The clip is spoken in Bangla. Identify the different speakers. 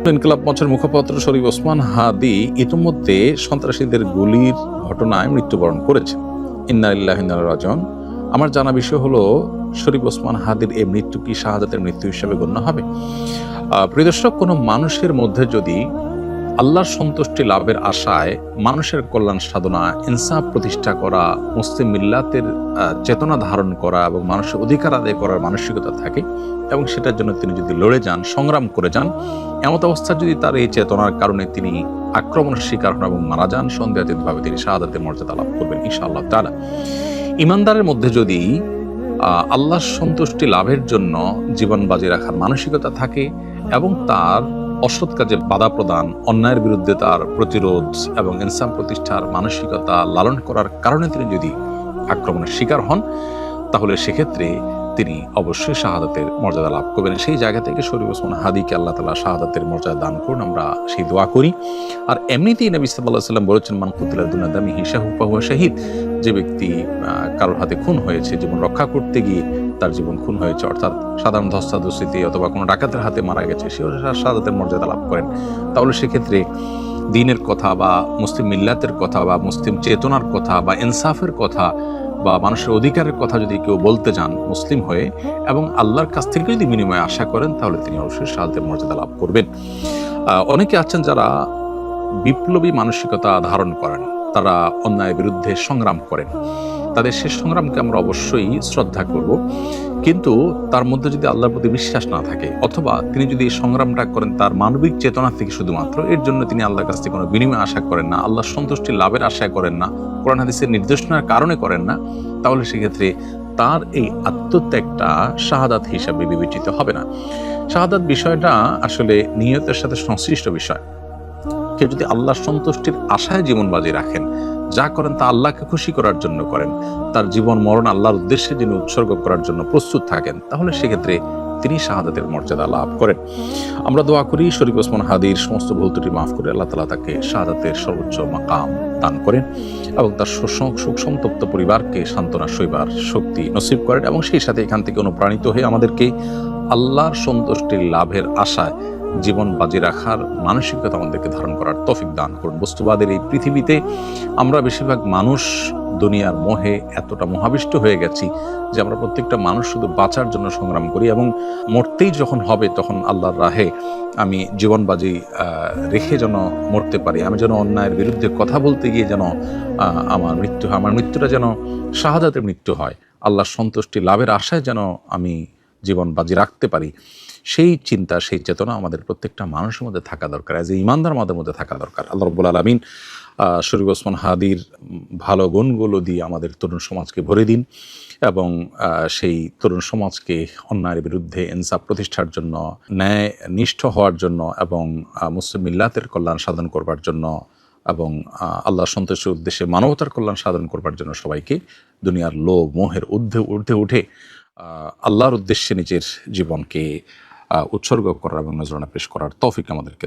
Speaker 1: ইনকিলাব মঞ্চের মুখপাত্র শরীফ ওসমান হাদি ইতিমধ্যে সন্ত্রাসীদের গুলির ঘটনায় মৃত্যুবরণ করেছে। ইন্না লিল্লাহি ওয়া ইন্না ইলাইহি রাজিউন। আমার জানা বিষয় হলো, শরীফ ওসমান হাদির এই মৃত্যু কি শাহাদাতের মৃত্যু হিসেবে গণ্য হবে? প্রিয় দর্শক, কোনো মানুষের মধ্যে যদি আল্লাহর সন্তুষ্টি লাভের আশায় মানুষের কল্যাণ সাধনা, ইনসাফ প্রতিষ্ঠা করা, মুসলিম মিল্লাতের চেতনা ধারণ করা এবং মানুষের অধিকার আদায় করার মানসিকতা থাকে এবং সেটার জন্য তিনি যদি লড়ে যান, সংগ্রাম করে যান, এমত অবস্থা যদি তার এই চেতনার কারণে তিনি আক্রমণের শিকার হন এবং মারা যান, সন্দেহাতীতভাবে তিনি শাহাদাতের মর্যাদা লাভ করবেন ইনশাআল্লাহ তাআলা। ইমানদারের মধ্যে যদি আল্লাহর সন্তুষ্টি লাভের জন্য জীবন বাজি রাখার মানসিকতা থাকে এবং তার অসৎ কাজে বাধা প্রদান, অন্যায়ের বিরুদ্ধে তার প্রতিরোধ এবং ইনসাফ প্রতিষ্ঠার মানসিকতা লালন করার কারণে তিনি যদি আক্রমণের শিকার হন, তাহলে সেক্ষেত্রে তিনি অবশ্যই শাহাদাতের মর্যাদা লাভ করবেন। সেই জায়গা থেকে শরীফ ওসমান হাদিকে আল্লাহ তাআলা শাহাদাতের মর্যাদা দান করুন, আমরা সেই দোয়া করি। আর এমনিতেই নবী সাল্লাল্লাহু আলাইহি ওয়াসাল্লাম বলেছেন, মান কুতিলা দুনা দামিহি ফাহুয়া শাহীদ। যে ব্যক্তি কারোর হাতে খুন হয়েছে, জীবন রক্ষা করতে গিয়ে তার জীবন খুন হয়েছে, অর্থাৎ সাধারণ ধস্তাধস্তিতে অথবা কোনো ডাকাতের হাতে মারা গেছে, সেও শাহাদাতের মর্যাদা লাভ করেন। তাহলে সেক্ষেত্রে দ্বীনের কথা বা মুসলিম মিল্লাতের কথা বা মুসলিম চেতনার কথা বা ইনসাফের কথা বা মানুষের অধিকারের কথা যদি কেউ বলতে যান মুসলিম হয়ে এবং আল্লাহর কাছ থেকে যদি বিনিময়ে আশা করেন, তাহলে তিনি অবশ্যই শাহাদাতের মর্যাদা লাভ করবেন। অনেকে আছেন যারা বিপ্লবী মানসিকতা ধারণ করেন, তারা অন্যায়ের বিরুদ্ধে সংগ্রাম করেন, তাদের শেষ সংগ্রামকে আমরা অবশ্যই শ্রদ্ধা করব, কিন্তু তার মধ্যে যদি আল্লাহর প্রতি বিশ্বাস না থাকে অথবা তিনি যদি এই সংগ্রামটা করেন তার মানবিক চেতনা থেকে শুধুমাত্র, এর জন্য তিনি আল্লাহর কাছ থেকে কোনো বিনিময় আশা করেন না, আল্লাহর সন্তুষ্টি লাভের আশায় করেন না, কোরআন হাদিসের নির্দেশনার কারণে করেন না, তাহলে সেক্ষেত্রে তার এই আত্মত্যাগটা শাহাদাত হিসাবে বিবেচিত হবে না। শাহাদাত বিষয়টা আসলে নিয়তের সাথে সংশ্লিষ্ট বিষয়। কেউ যদি আল্লাহর সন্তুষ্টির আশায় জীবন বাজি রাখেন, যা করেন তা আল্লাহকে খুশি করার জন্য করেন, তার জীবন মরণ আল্লাহর উদ্দেশ্যে যিনি উৎসর্গ করার জন্য প্রস্তুত থাকেন, তাহলে সেক্ষেত্রে তিনি শাহাদাতের মর্যাদা লাভ করেন। আমরা দোয়া করি শরীফ ওসমান হাদির সমস্ত ভুল ত্রুটি মাফ করে আল্লাহ তাআলা তাকে শাহাদাতের সর্বোচ্চ মাকাম দান করেন এবং তার শোক সন্তপ্ত পরিবারকে সান্ত্বনা সইবার শক্তি নসিব করেন এবং সেই সাথে এখান থেকে অনুপ্রাণিত হয়ে আমাদেরকে আল্লাহর সন্তুষ্টির লাভের আশায় জীবন বাজি রাখার মানসিকতা আমাদেরকে ধারণ করার তৌফিক দান করুন। বস্তুবাদের এই পৃথিবীতে আমরা বেশিরভাগ মানুষ দুনিয়ার মোহে এতটা মোহাবিষ্ট হয়ে গেছি যে আমরা প্রত্যেকটা মানুষ শুধু বাঁচার জন্য সংগ্রাম করি এবং মরতেই যখন হবে তখন আল্লাহর রাহে আমি জীবন বাজি রেখে যেন মরতে পারি, আমি যেন অন্যায়ের বিরুদ্ধে কথা বলতে গিয়ে যেন আমার মৃত্যু হয়, আমার মৃত্যুটা যেন শাহাদাতের মৃত্যু হয়, আল্লাহর সন্তুষ্টি লাভের আশায় যেন আমি জীবন বাজি রাখতে পারি, সেই চিন্তা, সেই চেতনা আমাদের প্রত্যেকটা মানুষের মধ্যে থাকা দরকার, এজ এ ইমানদার আমাদের মধ্যে থাকা দরকার। আল্লাহ রাব্বুল আলামিন শরীফ ওসমান হাদির ভালো গুণগুলো দিয়ে আমাদের তরুণ সমাজকে ভরে দিন এবং সেই তরুণ সমাজকে অন্যায়ের বিরুদ্ধে ইনসাফ প্রতিষ্ঠার জন্য, ন্যায় নিষ্ঠ হওয়ার জন্য এবং মুসলিম মিল্লাতের কল্যাণ সাধন করবার জন্য এবং আল্লাহর সন্তুষ্টির উদ্দেশ্যে মানবতার কল্যাণ সাধন করবার জন্য সবাইকে দুনিয়ার লোভ মোহের ঊর্ধ্বে উঠে আল্লাহর উদ্দেশ্যে নিজের জীবনকে উৎসর্গ করার এবং নজরানা পেশ করার তৌফিক আমাদেরকে